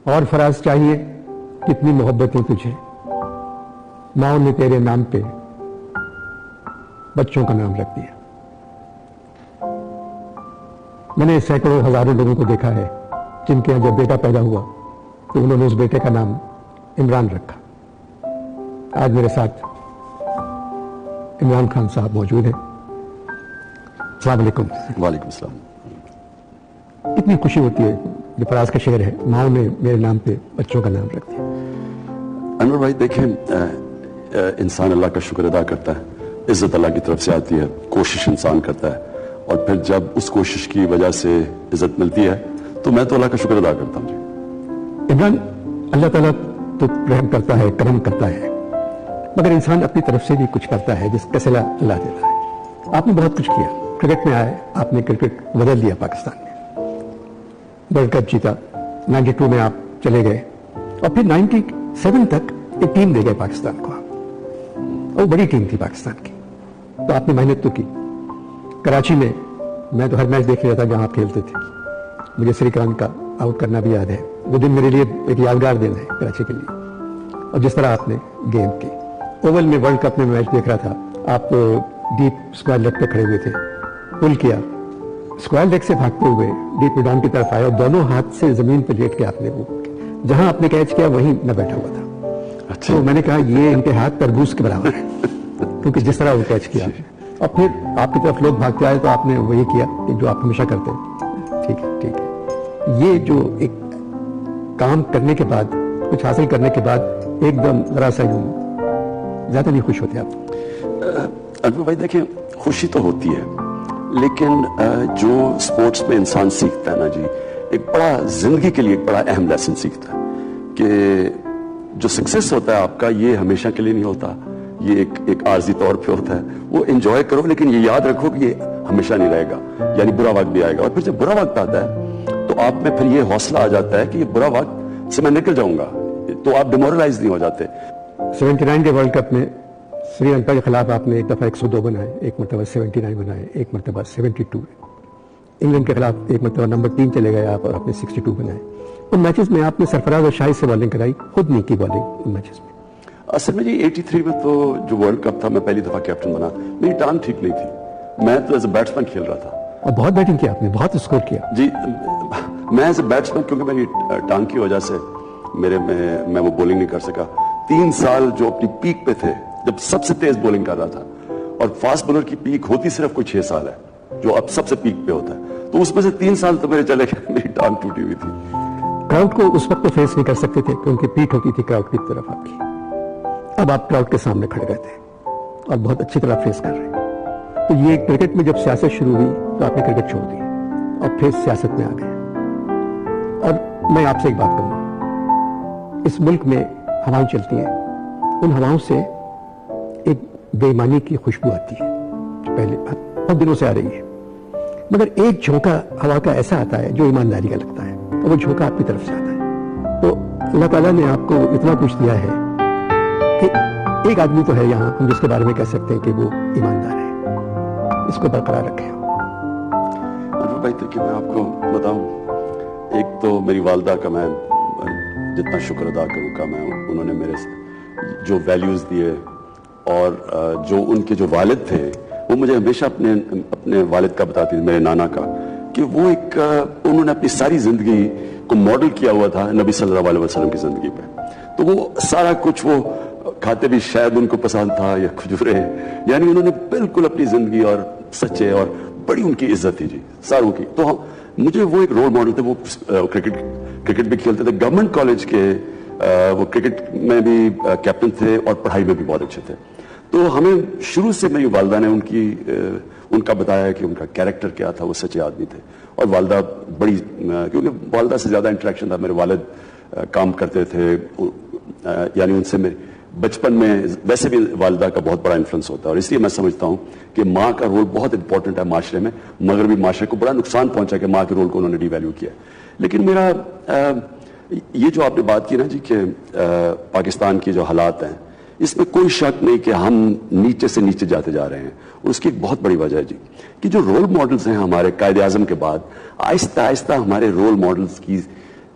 اور فراز چاہیے کتنی محبتیں تجھے، ماں نے تیرے نام پہ بچوں کا نام رکھ دیا۔ میں نے سینکڑوں ہزاروں لوگوں کو دیکھا ہے جن کے یہاں جب بیٹا پیدا ہوا تو انہوں نے اس بیٹے کا نام عمران رکھا۔ آج میرے ساتھ عمران خان صاحب موجود ہیں۔ السلام علیکم۔ وعلیکم السلام۔ کتنی خوشی ہوتی ہے، جو فراز کا شعر ہے، ماں نے میرے نام پہ بچوں کا نام رکھ دیا۔ انور بھائی دیکھیں، انسان اللہ کا شکر ادا کرتا ہے، عزت اللہ کی طرف سے آتی ہے، کوشش انسان کرتا ہے، اور پھر جب اس کوشش کی وجہ سے عزت ملتی ہے تو میں تو اللہ کا شکر ادا کرتا ہوں جی۔ عمران، اللہ تعالیٰ تو رحم کرتا ہے، کرم کرتا ہے، مگر انسان اپنی طرف سے بھی کچھ کرتا ہے جس کا صلہ اللہ دیتا ہے۔ آپ نے بہت کچھ کیا، کرکٹ میں آئے، آپ نے کرکٹ بدل دیا پاکستان میں، ورلڈ کپ جیتا، 92 میں آپ چلے گئے، اور پھر 97 تک ایک ٹیم دے گئے پاکستان کو آپ، اور بڑی ٹیم تھی پاکستان کی، تو آپ نے محنت تو کی۔ کراچی میں تو ہر میچ دیکھ رہا تھا جہاں آپ کھیلتے تھے، مجھے سری کانت کا آؤٹ کرنا بھی یاد ہے، وہ دن میرے لیے ایک یادگار دن ہے کراچی کے لیے، اور جس طرح آپ نے گیم کی۔ اوول میں ورلڈ کپ میں میچ دیکھ رہا تھا، آپ ڈیپ اسکوائر لیگ پہ کھڑے ہوئے تھے، پل کیا، اسکوائر لیگ سے بھاگتے ہوئے ڈیپ میدان کی طرف آئے، اور دونوں ہاتھ سے زمین پہ لیٹ کے آپ نے وہ جہاں آپ نے کیچ کیا وہیں میں بیٹھا ہوا تھا۔ تو میں نے کہا یہ ان کے ہاتھ تربوز کے برابر ہے، کیونکہ جس طرح وہ کیچ کیا، اور پھر آپ کی طرف لوگ بھاگتے آئے تو آپ نے وہی کیا کہ جو آپ ہمیشہ کرتے ہیں، ٹھیک ہے ٹھیک ہے۔ یہ جو ایک کام کرنے کے بعد، کچھ حاصل کرنے کے بعد ایک دم ذرا سا یوں زیادہ نہیں خوش ہوتے آپ؟ انور بھائی دیکھیں، خوشی تو ہوتی ہے، لیکن جو سپورٹس میں انسان سیکھتا ہے نا جی، ایک بڑا زندگی کے لیے ایک بڑا اہم لیسن سیکھتا ہے کہ جو سکسیس ہوتا ہے آپ کا، یہ ہمیشہ کے لیے نہیں ہوتا، یہ ایک عارضی طور پہ ہوتا ہے، وہ انجوائے کرو، لیکن یہ یاد رکھو کہ یہ ہمیشہ نہیں رہے گا، یعنی برا وقت بھی آئے گا، اور پھر جب برا وقت آتا ہے تو آپ میں پھر یہ حوصلہ آ جاتا ہے کہ یہ برا وقت سے میں نکل جاؤں گا، تو آپ ڈیمورلائز نہیں ہو جاتے۔ 79 کے ورلڈ کپ میں سری لنکا کے خلاف آپ نے ایک دفعہ 102 بنائے، ایک مرتبہ 79 بنائے، ایک مرتبہ 72۔ انگلینڈ کے خلاف ایک مرتبہ نمبر 3 چلے گئے آپ، اور آپ نے 62 بنائے۔ ان میچز میں آپ نے سرفراز اور شاہد سے بالنگ کرائی، خود نہیں کی بالنگ ان میچز میں۔ اصل میں جی 83 میں تو جو ورلڈ کپ تھا، میں پہلی دفعہ کیپٹن بنا، میری ٹانگ ٹھیک نہیں تھی، میں تو ایز اے بیٹسمین کھیل رہا تھا، اور بہت بیٹنگ کی آپ نے، بہت اسکور کیا جی۔ میں ایز اے بیٹسمین، کیونکہ میری ٹانگ کی وجہ سے میں وہ بولنگ نہیں کر سکا۔ 3 سال جو اپنی پیک پہ تھے، جب سب سے تیز بولنگ کر رہا تھا، اور فاسٹ بولر کی پیک ہوتی صرف کوئی 6 سال ہے جو اب سب سے پیک پہ ہوتا ہے، تو اس میں سے 3 سال تو میرے چلے گئے، میری ٹانگ ٹوٹی ہوئی تھی۔ کراؤڈ کو اس وقت تو فیس نہیں کر سکتے تھے کیونکہ پیٹ ہوتی تھی کراؤڈ کی طرف آپ کی، اب آپ کراؤڈ کے سامنے کھڑے رہتے ہیں اور بہت اچھی طرح فیس کر رہے ہیں۔ تو یہ کرکٹ میں جب سیاست شروع ہوئی تو آپ نے کرکٹ چھوڑ دی اور پھر سیاست میں آ گئے۔ اور میں آپ سے ایک بات کہوں، اس ملک میں ہوائیں چلتی ہیں، ان ہواؤں سے ایک بے ایمانی کی خوشبو آتی ہے جو پہلے بہت دنوں سے آ رہی ہے، مگر ایک جھونکا ہوا کا ایسا آتا ہے جو ایمانداری کا لگتا ہے، اور وہ جھونکا آپ کی طرف سے آتا ہے۔ تو اللہ تعالیٰ نے آپ کو اتنا کچھ دیا ہے کہ ایک آدمی تو ہے یہاں ہم جس کے بارے میں کہہ سکتے ہیں کہ وہ ایماندار ہے، اس کو برقرار رکھیں۔ انور بھائی دیکھیے، میں آپ کو بتاؤں، ایک تو میری والدہ کا میں جتنا شکر ادا کروں کا، میں انہوں نے میرے جو ویلیوز دیے، اور جو ان کے جو والد تھے، وہ مجھے ہمیشہ اپنے والد کا بتاتی تھی، میرے نانا کا، کہ وہ انہوں نے اپنی ساری زندگی کو ماڈل کیا ہوا تھا نبی صلی اللہ علیہ وسلم کی زندگی پہ، تو وہ سارا کچھ وہ کھاتے بھی شاید ان کو پسند تھا یا کھجورے، یعنی انہوں نے بالکل اپنی زندگی اور سچے، اور بڑی ان کی عزت تھی جی ساروں کی۔ تو مجھے وہ ایک رول ماڈل تھے، وہ کرکٹ بھی کھیلتے تھے، گورنمنٹ کالج کے وہ کرکٹ میں بھی کیپٹن تھے، اور پڑھائی میں بھی بہت اچھے تھے۔ تو ہمیں شروع سے میری والدہ نے ان کا بتایا کہ ان کا کیریکٹر کیا تھا، وہ سچے آدمی تھے، اور والدہ بڑی، کیونکہ والدہ سے زیادہ انٹریکشن تھا، میرے والد کام کرتے تھے، یعنی ان سے میں بچپن میں ویسے بھی والدہ کا بہت بڑا انفلوئنس ہوتا ہے، اور اس لیے میں سمجھتا ہوں کہ ماں کا رول بہت امپورٹنٹ ہے معاشرے میں، مغربی معاشرے کو بڑا نقصان پہنچا کہ ماں کے رول کو انہوں نے ڈی ویلیو کیا۔ لیکن میرا یہ جو آپ نے بات کی نا جی کہ پاکستان کی جو حالات ہیں، اس میں کوئی شک نہیں کہ ہم نیچے سے نیچے جاتے جا رہے ہیں، اور اس کی ایک بہت بڑی وجہ ہے جی کہ جو رول ماڈلز ہیں ہمارے قائد اعظم کے بعد، آہستہ آہستہ ہمارے رول ماڈلز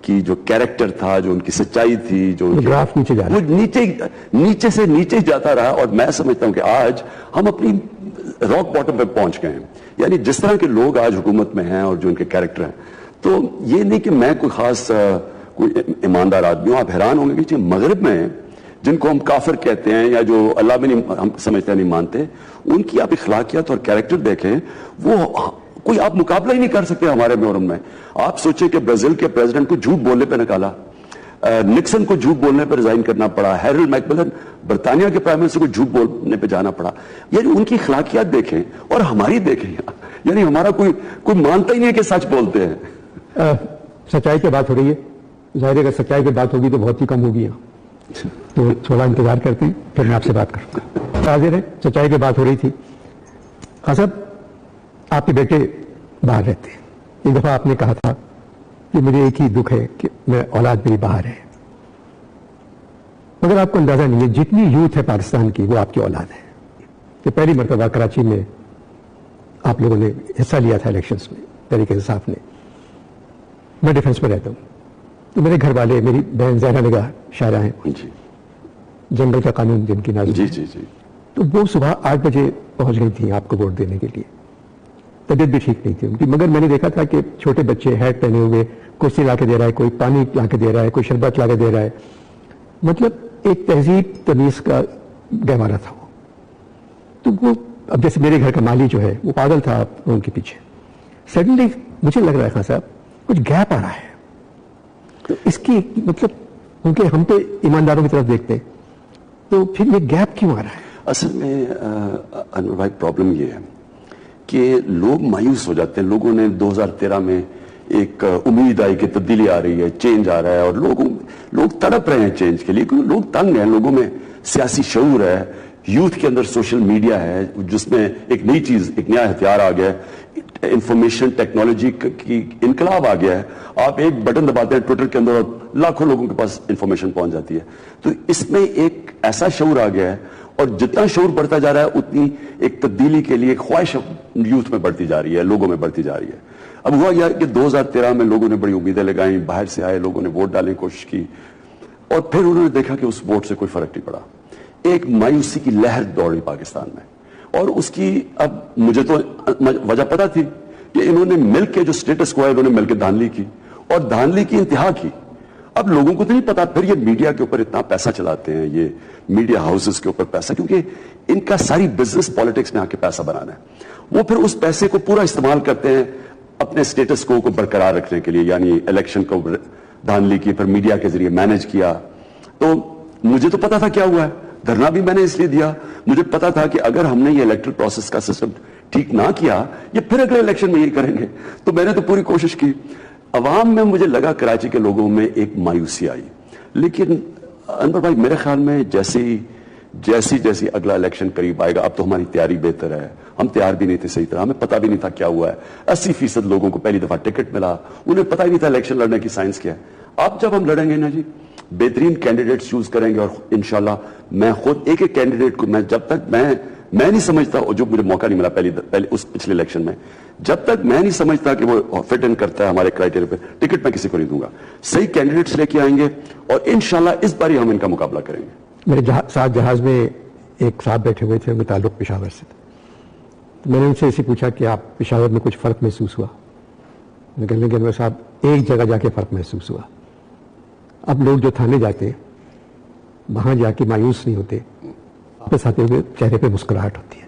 کی جو کیریکٹر تھا, جو ان کی سچائی تھی, جو گراف نیچے جا رہا وہ نیچے سے نیچے جاتا رہا. اور میں سمجھتا ہوں کہ آج ہم اپنی راک باٹم پہ پہنچ گئے ہیں. یعنی جس طرح کے لوگ آج حکومت میں ہیں اور جو ان کے کیریکٹر ہیں, تو یہ نہیں کہ میں کوئی خاص کوئی ایماندار آدمی ہوں. آپ حیران ہوں گے کہ مغرب میں جن کو ہم کافر کہتے ہیں یا جو اللہ میں نہیں ہم سمجھتے ہیں, نہیں مانتے, ان کی آپ اخلاقیات اور کیریکٹر دیکھیں, وہ کوئی آپ مقابلہ ہی نہیں کر سکتے ہمارے میں اور ان میں. آپ سوچیں کہ برازیل کے پریزیڈنٹ کو جھوٹ بولنے پہ نکالا, نکسن کو جھوٹ بولنے پہ ریزائن کرنا پڑا, ہیرلڈ میکملن برطانیہ کے پرائم منسٹر کو جھوٹ بولنے پہ جانا پڑا. یعنی ان کی اخلاقیات دیکھیں اور ہماری دیکھیں, یعنی ہمارا کوئی مانتا ہی نہیں ہے کہ سچ بولتے ہیں. سچائی کی بات ہو رہی ہے, ظاہر ہے اگر سچائی کی بات ہوگی تو بہت ہی کم ہوگی, تو تھوڑا انتظار کرتے ہیں, پھر میں آپ سے بات کروں گا. حاضر ہے, سچائی کی بات ہو رہی تھی. خان صاحب, آپ کے بیٹے باہر رہتے ہیں. ایک دفعہ آپ نے کہا تھا کہ مجھے ایک ہی دکھ ہے کہ میں اولاد میری باہر ہے, مگر آپ کو اندازہ نہیں ہے جتنی یوتھ ہے پاکستان کی وہ آپ کی اولاد ہے. کہ پہلی مرتبہ کراچی میں آپ لوگوں نے حصہ لیا تھا الیکشنز میں, تحریک انصاف نے. میں ڈیفنس میں رہتا ہوں, تو میرے گھر والے, میری بہن زہرا نگاہ شاعرہ ہیں, جی جنگل کا قانون جن کی نازل, جی جی جی, تو وہ صبح 8 بجے پہنچ گئی تھیں آپ کو ووٹ دینے کے لیے. طبیعت بھی ٹھیک نہیں تھی ان کی, مگر میں نے دیکھا تھا کہ چھوٹے بچے ہیٹ پہنے ہوئے کرسی لا کے دے رہا ہے, کوئی پانی لا کے دے رہا ہے, کوئی شربت لا کے دے رہا ہے. مطلب ایک تہذیب تمیز کا گہوارہ تھا وہ. تو وہ اب جیسے میرے گھر کا مالی جو ہے وہ پاگل تھا ان کے پیچھے. سڈنلی مجھے لگ رہا ہے خان صاحب کچھ گیپ آ رہا ہے, تو اس کی مطلب کیونکہ ہم پہ ایمانداروں کی طرف دیکھتے ہیں, تو پھر یہ گیپ کیوں آ رہا ہے؟ اصل میں انور بھائی پرابلم یہ ہے کہ لوگ مایوس ہو جاتے ہیں. لوگوں نے 2013 میں ایک امید آئی کہ تبدیلی آ رہی ہے, چینج آ رہا ہے, اور لوگ تڑپ رہے ہیں چینج کے لیے, کیونکہ لوگ تنگ ہیں. لوگوں میں سیاسی شعور ہے, یوتھ کے اندر سوشل میڈیا ہے جس میں ایک نئی چیز, ایک نیا ہتھیار آ گیا ہے, انفارمیشن ٹیکنالوجی کی انقلاب آ گیا ہے. آپ ایک بٹن دباتے ہیں ٹویٹر کے اندر اور لاکھوں لوگوں کے پاس انفارمیشن پہنچ جاتی ہے. تو اس میں ایک ایسا شعور آ گیا ہے, اور جتنا شعور بڑھتا جا رہا ہے اتنی ایک تبدیلی کے لیے ایک خواہش یوتھ میں بڑھتی جا رہی ہے, لوگوں میں بڑھتی جا رہی ہے. اب ہوا یہ کہ 2013 میں لوگوں نے بڑی امیدیں لگائیں, باہر سے آئے لوگوں نے ووٹ ڈالنے کی کوشش کی, اور پھر انہوں نے دیکھا کہ اس ووٹ سے کوئی فرق نہیں پڑا. ایک مایوسی کی لہر دوڑی پاکستان میں, اور اس کی اب مجھے تو وجہ پتا تھی کہ انہوں نے مل کے جو سٹیٹس کو ہے انہوں نے مل کے دھاندلی کی, اور دھاندلی کی انتہا کی. اب لوگوں کو تو نہیں پتا, پھر یہ میڈیا کے اوپر اتنا پیسہ چلاتے ہیں, یہ میڈیا ہاؤسز کے اوپر پیسہ, کیونکہ ان کا ساری بزنس پالیٹکس میں آ کے پیسہ بنانا ہے. وہ پھر اس پیسے کو پورا استعمال کرتے ہیں اپنے سٹیٹس کو برقرار رکھنے کے لیے. یعنی الیکشن کو دھاندلی کی, پھر میڈیا کے ذریعے مینج کیا. تو مجھے تو پتا تھا کیا ہوا ہے, دھرنا بھی میں نے اس لیے دیا. مجھے پتا تھا کہ اگر ہم نے یہ الیکٹرل پروسیس کا سسٹم ٹھیک نہ کیا, یہ پھر اگلے الیکشن میں یہ کریں گے. تو میں نے تو پوری کوشش کی. عوام میں مجھے لگا کراچی کے لوگوں میں ایک مایوسی آئی, لیکن انور بھائی میرے خیال میں جیسی اگلا الیکشن قریب آئے گا, اب تو ہماری تیاری بہتر ہے. ہم تیار بھی نہیں تھے صحیح طرح, ہمیں پتا بھی نہیں تھا کیا ہوا ہے. 80% لوگوں کو پہلی دفعہ ٹکٹ ملا, انہیں پتا ہی نہیں تھا الیکشن لڑنے کی سائنس کیا ہے. اب جب ہم لڑیں گے نا جی, بہترین کینڈیڈیٹس چوز کریں گے, اور انشاءاللہ میں خود ایک ایک کینڈیڈیٹ کو, میں جب تک میں نہیں سمجھتا, جو مجھے موقع نہیں ملا پہلے اس پچھلے الیکشن میں, جب تک میں نہیں سمجھتا کہ وہ فٹ ان کرتا ہے ہمارے کرائٹیریا پہ, ٹکٹ میں کسی کو نہیں دوں گا. صحیح کینڈیڈیٹس لے کے آئیں گے, اور انشاءاللہ اس بار ہی ہم ان کا مقابلہ کریں گے. میرے ساتھ جہاز میں ایک صاحب بیٹھے ہوئے تھے, ان کا تعلق پشاور سے تھا. تو میں نے ان سے اسے پوچھا کہ آپ پشاور میں کچھ فرق محسوس ہوا؟ نکلنے کے انور صاحب ایک جگہ جا کے فرق محسوس ہوا. اب لوگ جو تھانے جاتے ہیں وہاں جا کے مایوس نہیں ہوتے, واپس آتے ہوئے چہرے پہ مسکراہٹ ہوتی ہے.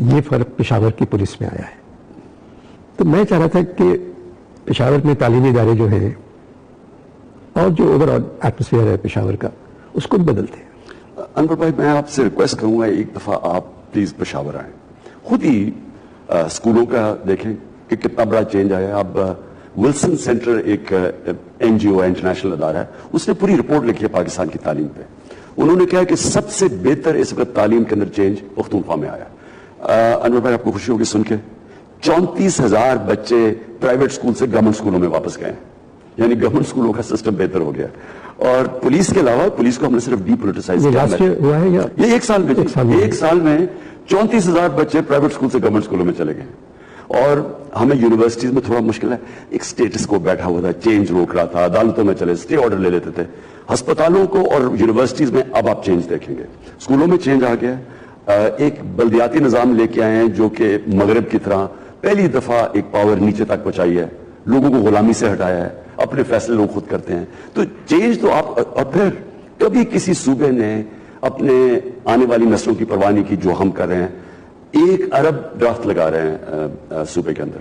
یہ فرق پشاور کی پولیس میں آیا ہے. تو میں چاہ رہا تھا کہ پشاور میں تعلیمی ادارے جو ہیں اور جو اوور آل ایٹماسفیئر ہے پشاور کا, اس کو بھی بدلتے ہیں. انور بھائی میں آپ سے ریکویسٹ کروں گا, ایک دفعہ آپ پلیز پشاور آئیں, خود ہی اسکولوں کا دیکھیں کہ کتنا بڑا چینج آیا. اب ولسن سینٹر ایک این جی او انٹرنیشنل ادارہ ہے, اس نے پوری رپورٹ لکھی ہے پاکستان کی تعلیم پہ. انہوں نے کہا کہ سب سے بہتر اس وقت تعلیم کے اندر چینج پختونخوا میں آیا. انور بھائی آپ کو خوشی ہوگی سن کے, 34,000 بچے پرائیویٹ اسکول سے گورنمنٹ اسکولوں میں واپس گئے, یعنی گورنمنٹ اسکولوں کا سسٹم بہتر ہو گیا. اور پولیس کے علاوہ, پولیس کو ہم نے صرف ڈی پولیٹیسائز کیا ہے, یہ ایک سال میں 34,000 بچے پرائیویٹ اسکول سے گورنمنٹ اسکولوں میں چلے گئے. اور ہمیں یونیورسٹیز میں تھوڑا مشکل ہے, ایک اسٹیٹس کو بیٹھا ہوا تھا, چینج روک رہا تھا, عدالتوں میں چلے اسٹے آرڈر لے لیتے تھے. ہسپتالوں کو اور یونیورسٹیز میں اب آپ چینج دیکھیں گے, اسکولوں میں چینج آ گیا. ایک بلدیاتی نظام لے کے آئے ہیں جو کہ مغرب کی طرح پہلی دفعہ ایک پاور نیچے تک پہنچائی ہے, لوگوں کو غلامی سے ہٹایا ہے, اپنے فیصلے لوگ خود کرتے ہیں. تو چینج تو آپ, اور پھر کبھی کسی صوبے نے اپنے آنے والی نسلوں کی پرواہ نہیں کی جو ہم کر رہے ہیں. 1 ارب درخت لگا رہے ہیں صوبے کے اندر.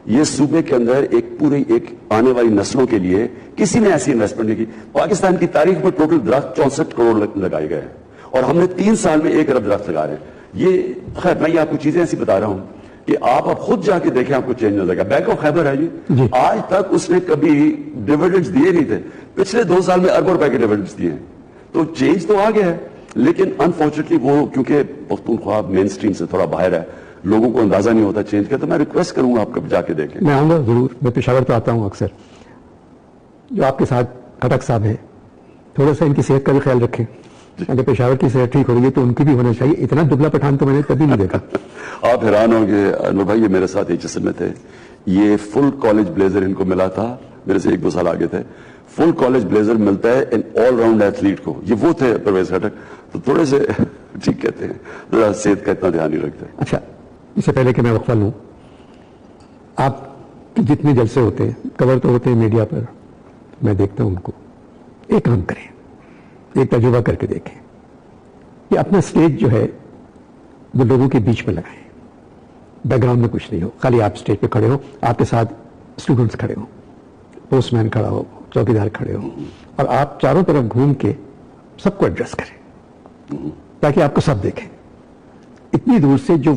یہ صوبے کے اندر ایک آنے والی نسلوں کے لیے کسی نے ایسی انویسٹمنٹ نہیں کی. پاکستان کی تاریخ میں ٹوٹل درخت 64 کروڑ لگائے گئے ہیں اور ہم نے 3 سال میں 1 ارب درخت لگا رہے ہیں. یہ خیر میں یہ آپ کو چیزیں ایسی بتا رہا ہوں کہ آپ اب خود جا کے دیکھیں, آپ کو چینج نظر آئے گا. بینک آف خیبر ہے جی, آج تک اس نے کبھی ڈیویڈنڈز دیے نہیں تھے, پچھلے 2 سال میں اربوں روپے کے ڈیویڈنڈز دیے ہیں. تو چینج تو آ گیا ہے, لیکن انفارچونیٹلی وہ کیونکہ پختونخوا مین اسٹریم سے تھوڑا باہر ہے, لوگوں کو اندازہ نہیں ہوتا چینج کا. تو میں ریکویسٹ کروں گا آپ کب جا کے دیکھیں. میں آؤں گا ضرور, میں پشاور تو آتا ہوں اکثر. جو آپ کے ساتھ کھٹک صاحب ہیں, تھوڑا سا ان کی صحت کا بھی خیال رکھیں. اگر پشاور کی صحت ٹھیک ہو رہی ہے تو ان کی بھی ہونا چاہیے. اتنا دبلا پٹھان تو میں نے کبھی نہیں دیکھا. آپ حیران ہوں گے انور بھائی, یہ میرے ساتھ ایک جسم میں تھے. یہ فل کالج بلیزر ان کو ملا تھا, میرے سے 1-2 سال آگے تھے. فل کالج بلیزر ملتا ہے ان آل راؤنڈ ایتھلیٹ کو, یہ وہ تھے پرویز کھٹک. تو تھوڑے سے ٹھیک کہتے ہیں, ذرا صحت کا اتنا دھیان نہیں رکھتے. اچھا, اس سے پہلے کہ میں وقفہ لوں, آپ کے جتنے جلسے ہوتے ہیں کور تو ہوتے ہیں میڈیا پر, میں دیکھتا ہوں ان کو. ایک کام کریں, ایک تجربہ کر کے دیکھیں کہ اپنا سٹیج جو ہے وہ لوگوں کے بیچ میں لگائیں. بیک گراؤنڈ میں کچھ نہیں ہو, خالی آپ سٹیج پہ کھڑے ہو, آپ کے ساتھ اسٹوڈنٹس کھڑے ہو, پوسٹ مین کھڑا ہو, چوکیدار کھڑے ہو, اور آپ چاروں طرف گھوم کے سب کو ایڈریس کریں تاکہ آپ کو سب دیکھیں. اتنی دور سے جو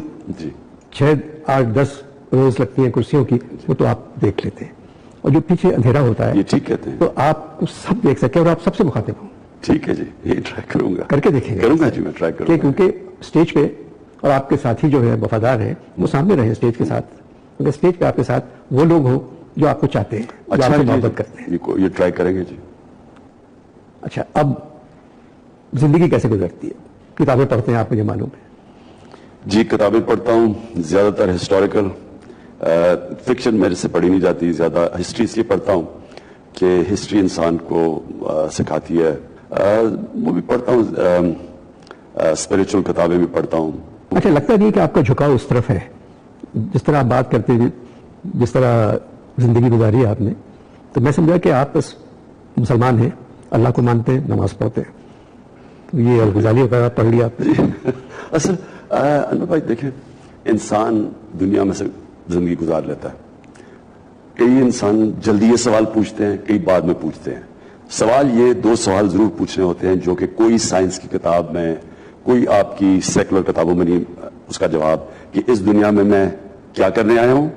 6, 8, 10 روز لگتی ہیں کرسیوں کی, وہ تو آپ دیکھ لیتے ہیں, اور جو پیچھے اندھیرا ہوتا ہے یہ ٹھیک کہتے ہیں, تو آپ کو سب دیکھ سکیں اور آپ سب سے مخاطب ہوں. ٹھیک ہے جی, یہ ٹرائی کروں گا, کر کے دیکھیں گے. کروں گا جی, میں ٹرائی کروں گا. کیونکہ اسٹیج پہ اور آپ کے ساتھی جو ہے وفادار ہیں, وہ سامنے رہیں اسٹیج کے ساتھ. کیونکہ اسٹیج پہ آپ کے ساتھ وہ لوگ ہوں جو آپ کو چاہتے ہیں, جو آپ سے محبت کرتے ہیں. یہ ٹرائی کریں گے جی. اچھا, اب زندگی کیسے گزرتی ہے؟ کتابیں پڑھتے ہیں آپ, مجھے معلوم ہے. جی کتابیں پڑھتا ہوں, زیادہ تر ہسٹوریکل. فکشن میرے سے پڑھی نہیں جاتی, زیادہ ہسٹری اس لیے پڑھتا ہوں کہ ہسٹری انسان کو سکھاتی ہے. وہ بھی پڑھتا ہوں, اسپریچول کتابیں بھی پڑھتا ہوں. اچھا, لگتا نہیں کہ آپ کا جھکاؤ اس طرف ہے, جس طرح آپ بات کرتے ہیں, جس طرح زندگی گزاری ہے آپ نے, تو میں سمجھا کہ آپ بس مسلمان ہیں, اللہ کو مانتے ہیں, نماز پڑھتے ہیں. تو یہ الغزالی وغیرہ پڑھ لیا آپ نے. اصل انور بھائی دیکھیں, انسان دنیا میں سے زندگی گزار لیتا ہے. کئی انسان جلدی یہ سوال پوچھتے ہیں, کئی بعد میں پوچھتے ہیں. سوال یہ 2 سوال ضرور پوچھنے ہوتے ہیں جو کہ کوئی سائنس کی کتاب میں, کوئی آپ کی سیکولر کتابوں میں نہیں اس کا جواب, کہ اس دنیا میں میں کیا کرنے آیا ہوں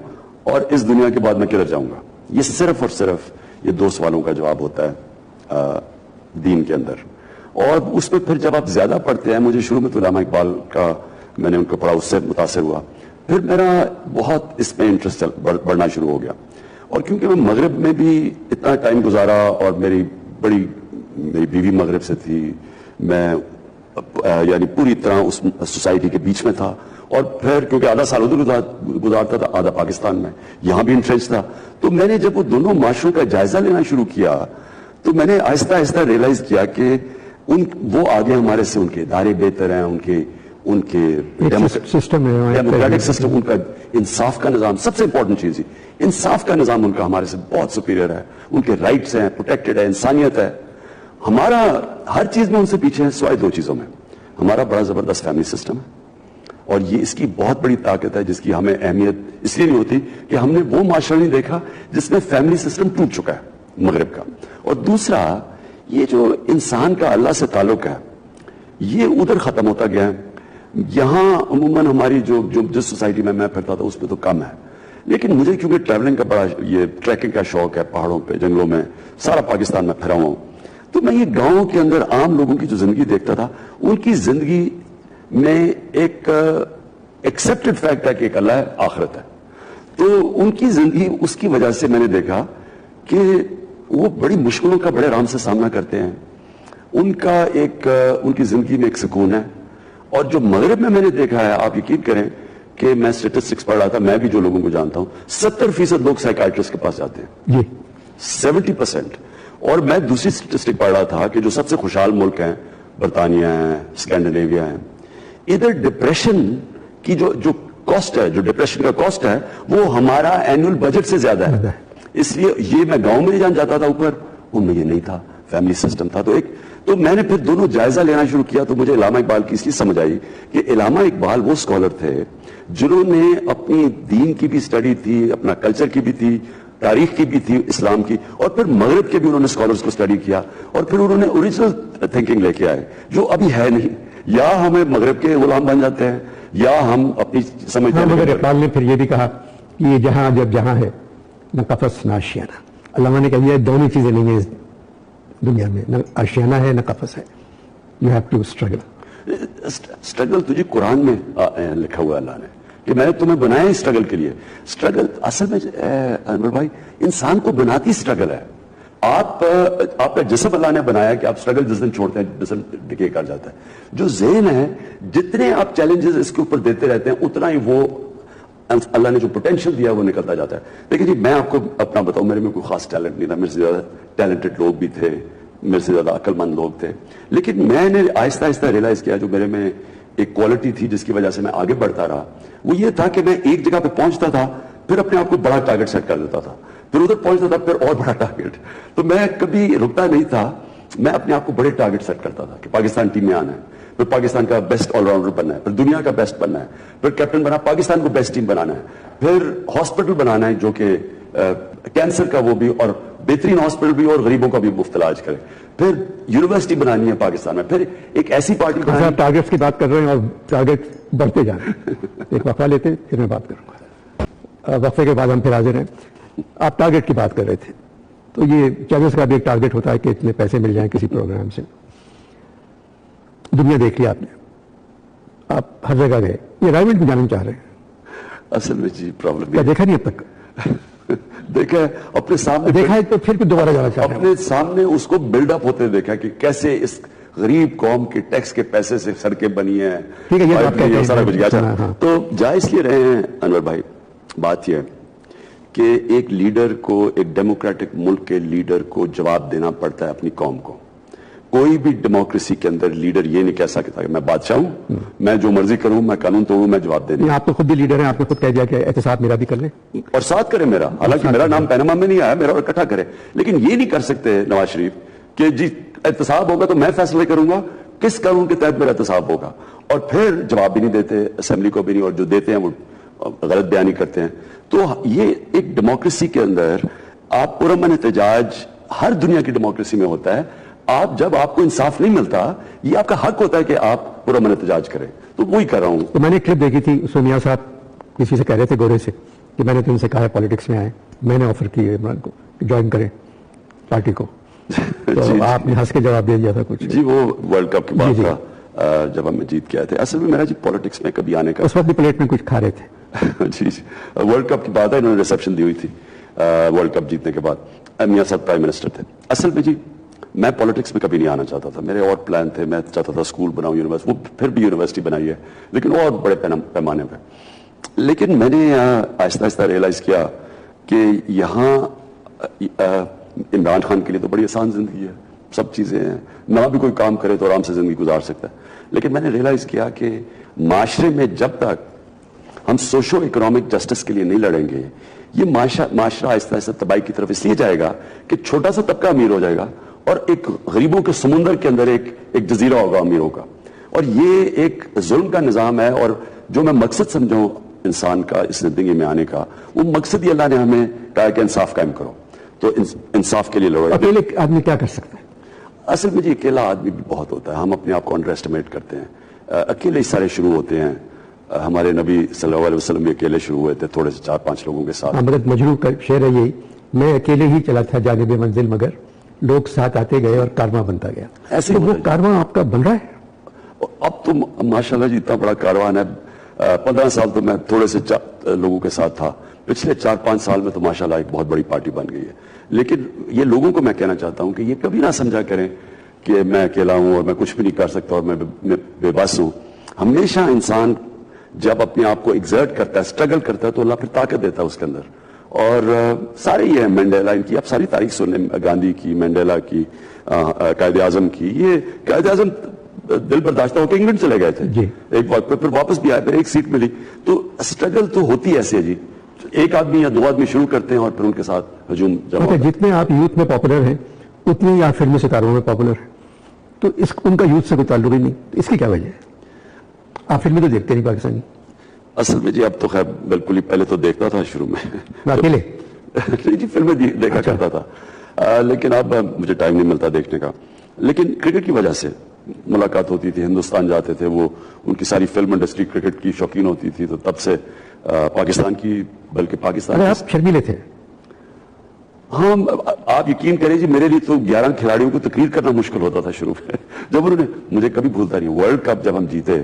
اور اس دنیا کے بعد میں کدھر جاؤں گا. یہ صرف اور صرف یہ 2 سوالوں کا جواب ہوتا ہے دین کے اندر. اور اس میں پھر جب آپ زیادہ پڑھتے ہیں, مجھے شروع میں تو علامہ اقبال کا میں نے ان کو پڑھا, اس سے متاثر ہوا, پھر میرا بہت اس میں انٹرسٹ بڑھنا شروع ہو گیا. اور کیونکہ میں مغرب میں بھی اتنا ٹائم گزارا اور میری بیوی مغرب سے تھی, میں یعنی پوری طرح اس سوسائٹی کے بیچ میں تھا, اور پھر کیونکہ آدھا سال ادھر گزارتا تھا, آدھا پاکستان میں, یہاں بھی انٹرنچ تھا. تو میں نے جب وہ دونوں معاشروں کا جائزہ لینا شروع کیا تو میں نے آہستہ آہستہ ریئلائز کیا کہ وہ آگے ہمارے سے, ان کے ادارے بہتر ہیں, ان کے ڈیموکریٹک سسٹم, ان کا انصاف کا نظام, سب سے امپورٹنٹ چیز ہے انصاف کا نظام ان کا ہمارے سے بہت سپیریئر ہے. ان کے رائٹس ہیں, پروٹیکٹڈ ہے, انسانیت ہے. ہمارا ہر چیز میں ان سے پیچھے ہے, سوائے 2 چیزوں میں. ہمارا بڑا زبردست فیملی سسٹم ہے, اور یہ اس کی بہت بڑی طاقت ہے جس کی ہمیں اہمیت اس لیے نہیں ہوتی کہ ہم نے وہ معاشرہ نہیں دیکھا جس میں فیملی سسٹم ٹوٹ چکا ہے مغرب کا. اور دوسرا, یہ جو انسان کا اللہ سے تعلق ہے یہ ادھر ختم ہوتا گیا ہے. یہاں عموماً ہماری جس سوسائٹی میں پھرتا تھا اس پہ تو کم ہے, لیکن مجھے کیونکہ ٹریولنگ کا بڑا یہ ٹریکنگ کا شوق ہے, پہاڑوں پہ, جنگلوں میں, سارا پاکستان میں پھرا ہوا ہوں, تو میں یہ گاؤں کے اندر عام لوگوں کی جو زندگی دیکھتا تھا, ان کی زندگی میں ایک ایکسپٹڈ فیکٹ ہے کہ ایک اللہ ہے, آخرت ہے. تو ان کی زندگی, اس کی وجہ سے میں نے دیکھا کہ وہ بڑی مشکلوں کا بڑے آرام سے سامنا کرتے ہیں. ان کی زندگی میں ایک سکون ہے. اور جو مغرب میں نے دیکھا ہے, آپ یقین کریں کہ میں اسٹیٹسٹکس پڑھ رہا تھا, میں بھی جو لوگوں کو جانتا ہوں 70% لوگ سائیکائٹرسٹ کے پاس جاتے ہیں, جی 70%. اور میں دوسری اسٹیٹسٹک پڑھ رہا تھا کہ جو سب سے خوشحال ملک ہیں, برطانیہ ہیں, اسکینڈینیویا ہیں, ادھر ڈپریشن کی جو کاسٹ ہے, جو ڈپریشن کا کاسٹ ہے, وہ ہمارا اینوئل بجٹ سے زیادہ ہے. اس لیے یہ میں گاؤں میں جان جاتا تھا اوپر, ان میں یہ نہیں تھا, فیملی سسٹم تھا. تو میں نے پھر دونوں جائزہ لینا شروع کیا, تو مجھے علامہ اقبال کی اس لیے سمجھ آئی کہ علامہ اقبال وہ اسکالر تھے جنہوں نے اپنی دین کی بھی اسٹڈی تھی, اپنا کلچر کی بھی تھی, تاریخ کی بھی تھی, اسلام کی, اور پھر مغرب کے بھی انہوں نے اسکالرس کو اسٹڈی کیا, اور پھر انہوں نے اوریجنل تھنکنگ لے کے آئے جو ابھی ہے نہیں. یا ہمیں مغرب کے غلام بن جاتے ہیں یا ہم اپنی سمجھتے ہیں. مگر اقبال نے پھر یہ بھی کہا کہ یہ جہاں جب جہاں ہے نہ قفس نہ آشیانہ. علامہ نے کہا یہ دونوں چیزیں نہیں ہیں اس دنیا میں, نہ آشیانہ ہے نہ قفس ہے. You have to struggle. Struggle تجھے قرآن میں لکھا ہوا اللہ نے کہ میں نے تمہیں بنایا اسٹرگل کے لیے. اسٹرگل اصل میں انور بھائی انسان کو بناتی اسٹرگل ہے. آپ کا جسم اللہ نے بنایا کہ آپ اسٹرگل جس دن چھوڑتے ہیں جس دن ڈکے کر جاتا ہے. جو ذہن ہے جتنے آپ چیلنجز اس کے اوپر دیتے رہتے ہیں اتنا ہی وہ اللہ نے جو پوٹینشیل دیا وہ نکلتا جاتا ہے. لیکن جی میں آپ کو اپنا بتاؤں, میرے میں کوئی خاص ٹیلنٹ نہیں تھا, میرے سے زیادہ ٹیلنٹڈ لوگ بھی تھے, میرے سے زیادہ عقل مند لوگ تھے, لیکن میں نے آہستہ آہستہ ریئلائز کیا جو میرے میں ایک کوالٹی تھی جس کی وجہ سے میں آگے بڑھتا رہا, وہ یہ تھا کہ میں ایک جگہ پہ پہنچتا تھا پھر اپنے آپ کو بڑا ٹارگٹ سیٹ کر دیتا تھا, پھر ادھر پہنچتا تھا پھر اور بڑا ٹارگٹ. تو میں کبھی رکتا نہیں تھا, میں اپنے آپ کو بڑے ٹارگٹ سیٹ کرتا تھا کہ پاکستان ٹیم میں آنا ہے, پھر پاکستان کا بیسٹ آل راؤنڈر بننا ہے, پھر دنیا کا بیسٹ بننا ہے, پھر کیپٹن بنا پاکستان کو بیسٹ ٹیم بنانا ہے, پھر ہاسپٹل بنانا ہے جو کہ کینسر کا وہ بھی اور بہترین ہاسپٹل بھی اور غریبوں کا بھی مفت علاج کرے, پھر یونیورسٹی بنانی ہے پاکستان میں, پھر ایک ایسی پارٹی بنانی. آپ ٹارگیٹس کی بات کر رہے ہیں اور ٹارگیٹ بڑھتے جا رہے ہیں. ایک وقفہ لیتے پھر میں بات کروں گا, وقفے کے بعد ہم پھر حاضر ہیں. آپ ٹارگیٹ کی بات کر رہے تھے, تو یہ چینلز کا بھی ایک ٹارگیٹ ہوتا ہے کہ اتنے پیسے مل جائیں کسی پروگرام سے. دنیا دیکھ لیا آپ نے, آپ ہر جگہ گئے, یہ رائمنڈ بھی جاننا چاہ رہے ہیں. اصل میں جی پرابلم کیا دیکھا نہیں اب تک؟ دیکھا اپنے سامنے, دیکھا ہے تو پھر دوبارہ جانا چاہ رہے ہیں. اپنے سامنے اس کو بلڈ اپ ہوتے دیکھا کہ کیسے اس غریب قوم کے ٹیکس کے پیسے سے سڑکیں بنی ہیں, ٹھیک ہے یہ بات کہتے ہیں سارا کچھ گیا. تو جا اس لیے رہے ہیں انور بھائی, بات یہ ہے کہ ایک لیڈر کو, ایک ڈیموکریٹک ملک کے لیڈر کو جواب دینا پڑتا ہے اپنی قوم کو. کوئی بھی ڈیموکریسی کے اندر لیڈر یہ نہیں کہہ سکتا کہ میں بادشاہ ہوں, میں جو مرضی کروں, میں قانون توڑوں, میں جواب دے دوں. آپ تو خود بھی لیڈر ہیں, آپ نے خود کہہ دیا کہ احتساب میرا بھی کر لیں اور ساتھ کرے میرا, حالانکہ میرا نام پیناما میں نہیں آیا, میرا اور اکٹھا کرے. لیکن یہ نہیں کر سکتے نواز شریف کہ جی احتساب ہوگا تو میں فیصلے کروں گا کس قانون کے تحت میرا احتساب ہوگا, اور پھر جواب بھی نہیں دیتے اسمبلی کو بھی نہیں, اور جو دیتے ہیں وہ غلط بیانی کرتے ہیں. تو یہ ایک ڈیموکریسی کے اندر آپ پرامن احتجاج ہر دنیا کی ڈیموکریسی میں ہوتا ہے. جب آپ کو انصاف نہیں ملتا, یہ آپ کا حق ہوتا ہے کہ آپ پرامن احتجاج کریں. تو وہی کر رہا ہوں. تو میں نے کلپ دیکھی تھی, سونیا صاحب کسی سے کہہ رہے تھے گورے سے کہ میں نے تو ان سے کہا ہے پالیٹکس میں آئے, میں نے آفر کی ہے عمران کو جوائن کریں پارٹی کو, تو آپ نے ہنس کے جواب دے دیا تھا کچھ. جی وہ ورلڈ کپ کی بات تھا جب ہم جیت کے آئے تھے. اصل میں میرا جی پالیٹکس میں کبھی آنے کا, اس وقت بھی پلیٹ میں کچھ کھا رہے تھے. جی ورلڈ کپ کی بات ہے, انہوں نے ریسپشن دی ہوئی تھی ورلڈ کپ جیتنے کے بعد. میاں صاحب پرائم منسٹر تھے. اصل میں جی میں پالیٹکس میں کبھی نہیں آنا چاہتا تھا, میرے اور پلان تھے. میں چاہتا تھا اسکول بناؤں, یونیورسٹی, وہ پھر بھی یونیورسٹی بنائی ہے لیکن اور بڑے پیمانے پہ. لیکن میں نے آہستہ آہستہ ریئلائز کیا کہ یہاں عمران خان کے لیے تو بڑی آسان زندگی ہے, سب چیزیں ہیں, نہ بھی کوئی کام کرے تو آرام سے زندگی گزار سکتا ہے. لیکن میں نے ریئلائز کیا کہ معاشرے میں جب تک ہم سوشو اکنامک جسٹس کے لیے نہیں لڑیں گے, یہ معاشرہ آہستہ آہستہ تباہی کی طرف اس لیے جائے گا کہ چھوٹا سا طبقہ امیر ہو جائے گا اور ایک غریبوں کے سمندر کے اندر ایک جزیرہ ہوگا امیروں کا. اور یہ ایک ظلم کا نظام ہے. اور جو میں مقصد سمجھوں انسان کا اس زندگی میں آنے کا, وہ مقصد ہی اللہ نے ہمیں کہا کہ انصاف قائم کرو, تو انصاف کے لیے لڑو. اکیلے آدمی کیا کر سکتا ہے؟ اصل میں جی اکیلا آدمی بھی بہت ہوتا ہے, ہم اپنے آپ کو انڈر ایسٹیمیٹ کرتے ہیں. اکیلے ہی سارے شروع ہوتے ہیں. ہمارے نبی صلی اللہ علیہ وسلم بھی اکیلے شروع ہوئے تھے, تھوڑے سے 4-5 لوگوں کے ساتھ. مدد مجروح کا شعر ہے یہی, میں اکیلے ہی چلا تھا جانب منزل مگر لوگ ساتھ آتے گئے اور کارواں بنتا گیا. ایسے تو وہ کارواں آپ کا بن رہا ہے اب تو ماشاءاللہ جی اتنا بڑا کاروان ہے. 15 سال تو میں تھوڑے سے لوگوں کے ساتھ تھا, پچھلے 4-5 سال میں تو ماشاءاللہ ایک بہت بڑی پارٹی بن گئی ہے. لیکن یہ لوگوں کو میں کہنا چاہتا ہوں کہ یہ کبھی نہ سمجھا کریں کہ میں اکیلا ہوں اور میں کچھ بھی نہیں کر سکتا اور میں بے بس ہوں. ہمیشہ انسان جب اپنے آپ کو ایگزرٹ کرتا ہے, اسٹرگل کرتا ہے, تو اللہ پھر طاقت دیتا ہے اس کے اندر. اور سارے یہ ہیں, منڈیلا ان کی آپ ساری تاریخ سن لیں, گاندھی کی, منڈیلا کی, قائد اعظم کی. یہ قائد اعظم دل برداشتہ ہو کے انگلینڈ چلے گئے تھے ایک وقت پہ, پھر واپس بھی آئے, پھر ایک سیٹ ملی. تو اسٹرگل تو ہوتی ایسے ہے جی, ایک آدمی یا 2 آدمی شروع کرتے ہیں اور پھر ان کے ساتھ ہجوم جمع. جتنے آپ یوتھ میں پاپولر ہیں اتنے ہی آپ فلمی ستاروں میں پاپولر ہیں, تو ان کا یوتھ سے کوئی تعلق ہی نہیں. اس کی کیا وجہ ہے؟ آپ فلمیں تو دیکھتے نہیں پاکستانی. اصل میں جی اب تو خیر بالکل ہی, پہلے تو دیکھتا تھا شروع میں اکیلے جی فلمیں دیکھا کرتا تھا, لیکن اب مجھے ٹائم نہیں ملتا دیکھنے کا. لیکن کرکٹ کی وجہ سے ملاقات ہوتی تھی, ہندوستان جاتے تھے, وہ ان کی ساری فلم انڈسٹری کرکٹ کی شوقین ہوتی تھی, تو تب سے پاکستان کی, بلکہ پاکستان آپ شرمیلے تھے. ہاں آپ یقین کریں جی, میرے لیے تو 11 کھلاڑیوں کو تقریر کرنا مشکل ہوتا تھا شروع میں. جب انہوں نے, مجھے کبھی بھولتا نہیں, ورلڈ کپ جب ہم جیتے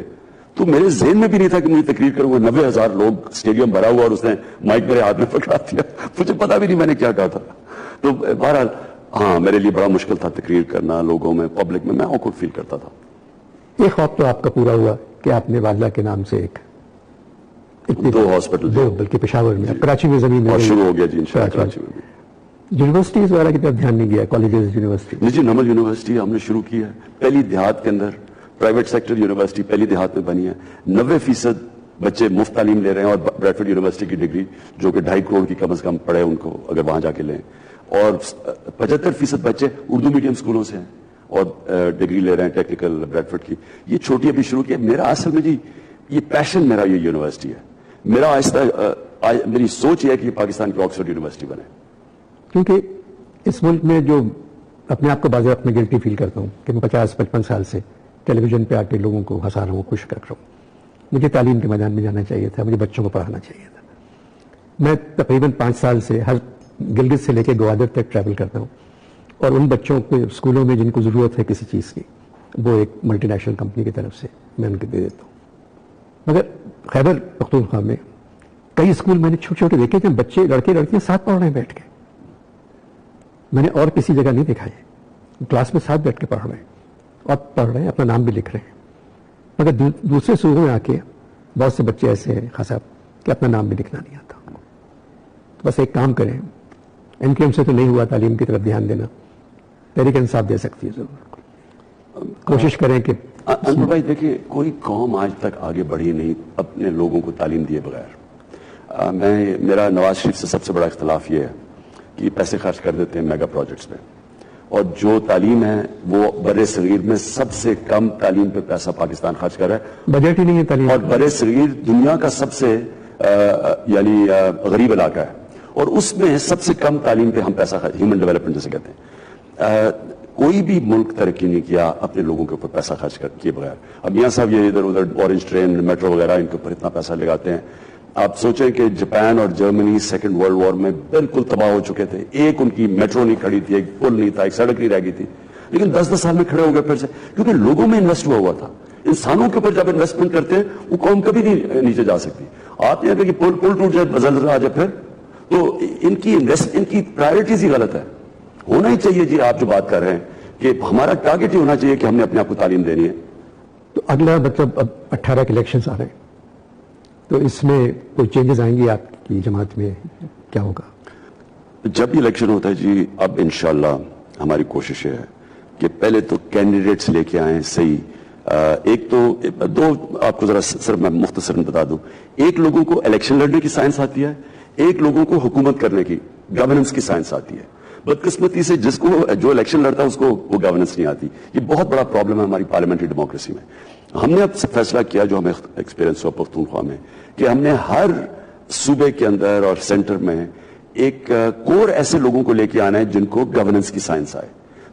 تو میرے ذہن میں بھی نہیں تھا کہ مجھے تقریر کروں گا. 90,000 لوگ, اسٹیڈیم بھرا ہوا, اور اس نے مائک میرے ہاتھ میں پکڑا دیا, مجھے پتا بھی نہیں میں نے کیا کہا تھا. تو بہرحال ہاں میرے لیے بڑا مشکل تھا تقریر کرنا لوگوں میں, پبلک میں آکورڈ فیل کرتا تھا. ایک خواب تو آپ کا پورا ہوا کہ آپ نے والدہ کے نام سے ایک 2 ہاسپٹل, بلکہ پشاور میں, کراچی میں زمین اور شروع ہو گیا جی انشاءاللہ کراچی میں. یونیورسٹیز وغیرہ کی طرف دھیان نہیں گیا, کالجز, یونیورسٹی؟ جی نمل یونیورسٹی ہم نے شروع کی ہے, پہلی دیہات کے اندر پرائیویٹ سیکٹر یونیورسٹی پہلی دیہات میں بنی ہے. 90% بچے مفت تعلیم لے رہے ہیں, اور بریڈفورڈ یونیورسٹی کی ڈگری جو کہ 2.5 کروڑ کی کم از کم پڑھے ان کو اگر وہاں جا کے لیں, اور 75% بچے اردو میڈیم اسکولوں سے ہیں اور ڈگری لے رہے ہیں ٹیکنیکل بریڈفورڈ کی. یہ چھوٹی ابھی شروع کی. میرا اصل میں جی یہ پیشن, میرا یہ یونیورسٹی ہے. میرا آہستہ میری سوچ یہ ہے کہ پاکستان کی آکسفورڈ یونیورسٹی بنے. کیونکہ اس ملک میں جو اپنے آپ کو بعض وقت میں گلٹی فیل کرتا ہوں کہ میں 50-55 سال سے ٹیلی ویژن پہ آ کے لوگوں کو ہنسا رہا ہوں, خوش کر رہا ہوں. مجھے تعلیم کے میدان میں جانا چاہیے تھا, مجھے بچوں کو پڑھانا چاہیے تھا. میں تقریباً 5 سال سے ہر گلگت سے لے کے گوادر تک ٹریول کرتا ہوں, اور ان بچوں کو اسکولوں میں جن کو ضرورت ہے کسی چیز کی, وہ ایک ملٹی نیشنل کمپنی کی طرف سے میں ان کو دے دیتا ہوں. مگر خیبر پختونخوا میں کئی اسکول میں نے چھوٹے چھوٹے دیکھے کہ بچے, لڑکے لڑکیاں ساتھ پڑھ رہے ہیں بیٹھ کے. میں نے اور کسی جگہ نہیں دیکھا ہے. کلاس میں ساتھ بیٹھ کے پڑھ رہے ہیں, اور پڑھ رہے ہیں, اپنا نام بھی لکھ رہے ہیں. مگر دوسرے صوبوں میں آ کے بہت سے بچے ایسے ہیں خاصا کہ اپنا نام بھی لکھنا نہیں آتا. بس ایک کام کریں, NQM سے تو نہیں ہوا تعلیم کی طرف دھیان دینا, تحریک انصاف دے سکتی ہے ضرور. کوشش کریں کہ انور بھائی دیکھیں, کوئی قوم آج تک آگے بڑھی نہیں اپنے لوگوں کو تعلیم دیے بغیر. میرا نواز شریف سے سب سے بڑا اختلاف یہ ہے کہ پیسے خرچ کر دیتے ہیں میگا پروجیکٹس پہ, اور جو تعلیم ہے وہ بر صغیر میں سب سے کم تعلیم پہ پیسہ پاکستان خرچ کر رہا ہے. بجٹ ہی نہیں ہے تعلیم, اور بر صغیر دنیا کا سب سے یعنی غریب علاقہ ہے, اور اس میں سب سے کم تعلیم پہ ہم پیسہ خرچ, ہیومن ڈیولپمنٹ جیسے کہتے ہیں. کوئی بھی ملک ترقی نہیں کیا اپنے لوگوں کے اوپر پیسہ خرچ کیے بغیر. اب میاں صاحب یہ ادھر ادھر اورنج ٹرین, میٹرو وغیرہ, ان کے اوپر اتنا پیسہ لگاتے ہیں. آپ سوچیں کہ جاپان اور جرمنی 2nd ورلڈ وار میں بالکل تباہ ہو چکے تھے, ایک ان کی میٹرو نہیں کھڑی تھی, ایک پل نہیں تھا, ایک سڑک نہیں رہ گئی تھی, لیکن 10-10 سال میں کھڑے ہو گئے پھر سے, کیونکہ لوگوں میں انویسٹ ہوا تھا. انسانوں کے اوپر جب انویسٹمنٹ کرتے ہیں وہ قوم کبھی نہیں نیچے جا سکتی. آپ یہ کہ پل ٹوٹ جائے, زلزلہ آ جائے, پھر تو ان کی پرائرٹیز ہی غلط ہے. ہونا ہی چاہیے جی, آپ جو بات کر رہے ہیں کہ ہمارا ٹارگٹ ہی ہونا چاہیے کہ ہم نے اپنے آپ کو تعلیم دینی ہے. تو اگلا مطلب اب 18 کے الیکشنز آ رہے ہیں, تو اس میں کوئی چینجز آئیں گی آپ کی جماعت میں, کیا ہوگا؟ جب بھی الیکشن ہوتا ہے جی, اب انشاءاللہ ہماری کوشش ہے کہ پہلے تو کینڈیڈیٹس لے کے آئیں صحیح. ایک تو 2 آپ کو ذرا صرف میں مختصراً بتا دوں. ایک لوگوں کو الیکشن لڑنے کی سائنس آتی ہے, ایک لوگوں کو حکومت کرنے کی, گورننس کی سائنس آتی ہے. بدقسمتی سے جس کو جو الیکشن لڑتا ہے اس کو وہ گورننس نہیں آتی. یہ بہت بڑا پرابلم ہے ہماری پارلیمنٹری ڈیموکریسی میں. ہم نے اب سے فیصلہ کیا, جو ہمیں ایکسپیرینس ہوا پختونخوا میں, کہ ہم نے ہر صوبے کے اندر اور سینٹر میں ایک کور ایسے لوگوں کو لے کے آنا ہے جن کو گورننس کی سائنس آئے,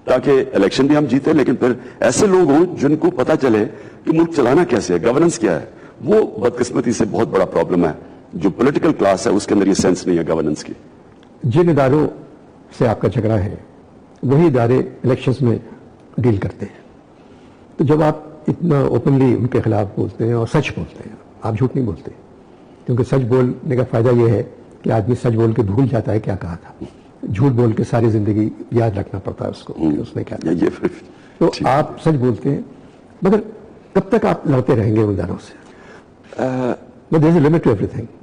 تاکہ الیکشن بھی ہم جیتے, لیکن پھر ایسے لوگ ہوں جن کو پتا چلے کہ ملک چلانا کیسے ہے, گورننس کیا ہے. وہ بدقسمتی سے بہت بڑا پرابلم ہے. جو پولیٹیکل کلاس ہے اس کے اندر یہ سینس نہیں ہے گورننس کی. جن اداروں سے آپ کا جھگڑا ہے وہی ادارے الیکشنز میں ڈیل کرتے ہیں, تو جب آپ اتنا اوپنلی ان کے خلاف بولتے ہیں اور سچ بولتے ہیں, آپ جھوٹ نہیں بولتے, کیونکہ سچ بولنے کا فائدہ یہ ہے کہ آدمی سچ بول کے بھول جاتا ہے کیا کہا تھا. جھوٹ بول کے ساری زندگی یاد رکھنا پڑتا ہے اس کو کہ اس نے کیا کہا. تو آپ سچ بولتے ہیں, مگر کب تک آپ لڑتے رہیں گے ان اداروں سے؟ But there's a limit to everything.